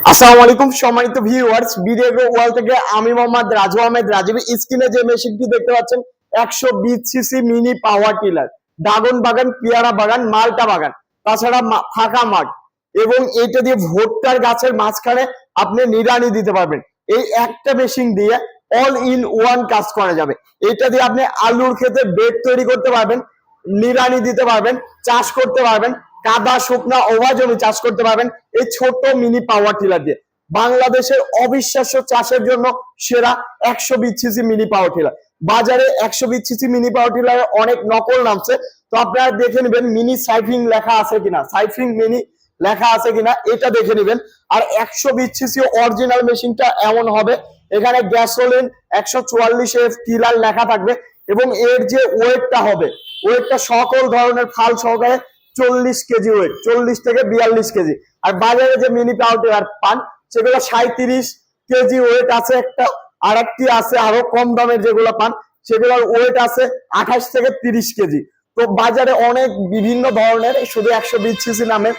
আসসালামু আলাইকুম সম্মানিত ভিউয়ার্স, ভিডিও ওয়াল থেকে আমি মোহাম্মদ রাজু আহমেদ রাজীব। স্ক্রিনে যে মেশিনটি দেখতে পাচ্ছেন 120 CC mini power tiller, dragon বাগান, পেয়ারা বাগান, মালটা বাগান, তাছাড়া ফাঁকা মাঠ, এবং এইটা দিয়ে ভুট্টার গাছের মাঝখানে আপনি নিড়ানি দিতে পারবেন। এই একটা মেশিন দিয়ে অল ইন ওয়ান কাজ করা যাবে। এটা দিয়ে আপনি আলুর ক্ষেতে বেড তৈরি করতে পারবেন, নিড়ানি দিতে পারবেন, চাষ করতে পারবেন, কাদা শুকনা ওভা জমি চাষ করতে পারবেন এই ছোট মিনি পাওয়ার টিলার দিয়ে। বাংলাদেশের অবিশ্বাস্য চাষের জন্য সেরা 120 সিসি মিনি পাওয়ার টিলার। বাজারে 120 সিসি মিনি পাওয়ার টিলারের অনেক নকল নামছে, তো আপনারা দেখে নেবেন মিনি সাইফিং লেখা আছে কিনা, সাইফিং মিনি লেখা আছে কিনা এটা দেখে নেবেন। আর 120 সিসি অরিজিনাল মেশিনটা এমন হবে, এখানে গ্যাসোলিন 144 টিলার লেখা থাকবে, এবং এর যে ওয়েটটা হবে, ওয়েটটা সকল ধরনের ফাল সহকারে 40 কেজি ওয়েট, 40 থেকে 42 কেজি। আর বাজারে যে মিনি পাওয়ার টিলার পান সেগুলো 37 কেজি ওয়েট আছে একটা, আর একটি আছে আরো কম দামের যেগুলো পান সেগুলোর ওয়েট আছে 28 থেকে 30 কেজি। তো বাজারে অনেক বিভিন্ন ধরনের শুধু 120 সিসি নামে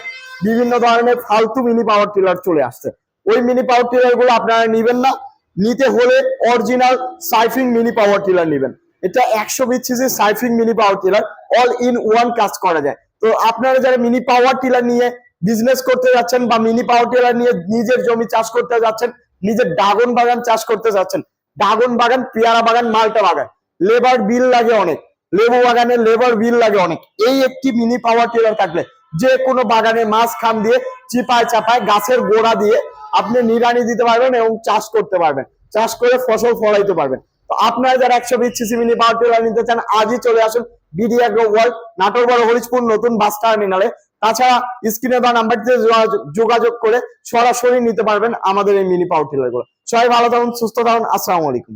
বিভিন্ন ধরনের ফালতু মিনি পাওয়ার টিলার চলে আসছে। ওই মিনি পাওয়ার টিলার গুলো আপনারা নিবেন না, নিতে হলে অরিজিনাল সাইফিং মিনি পাওয়ার টিলার নিবেন। এটা 120 সিসি সাইফিং mini power tiller, all in one কাজ করা যায়। তো আপনারা যারা মিনি পাওয়ার টিলার নিয়ে বিজনেস করতে যাচ্ছেন বা মিনি পাওয়ার টিলার নিয়ে নিজের জমি চাষ করতে যাচ্ছেন, নিজের ড্রাগন বাগান চাষ করতে যাচ্ছেন, ড্রাগন বাগান, পেয়ারা বাগান, মালটা বাগান, লেবার বিল লাগে অনেক, লেবু বাগানের লেবার বিল লাগে অনেক, এই একটি মিনি পাওয়ার টিলার থাকলে যে কোনো বাগানের মাঝখান দিয়ে চিপায় চাপায় গাছের গোড়া দিয়ে আপনি নিড়ানি দিতে পারবেন এবং চাষ করতে পারবেন, চাষ করে ফসল ফলাইতে পারবেন। তো আপনারা যারা 120 সিসি মিনি পাওয়ার টিলার নিতে চান আজই চলে আসুন বিডি অ্যাগ্রো ওয়ার্ল্ড, নাটোর বড় হরিশপুর নতুন বাস টার্মিনালে। তাছাড়া স্ক্রিনে বা নাম্বারটিতে যোগাযোগ করে সরাসরি নিতে পারবেন আমাদের এই মিনি পাওয়ার টিলার গুলো। সবাই ভালো থাকুন, সুস্থ থাকুন, আসসালামু আলাইকুম।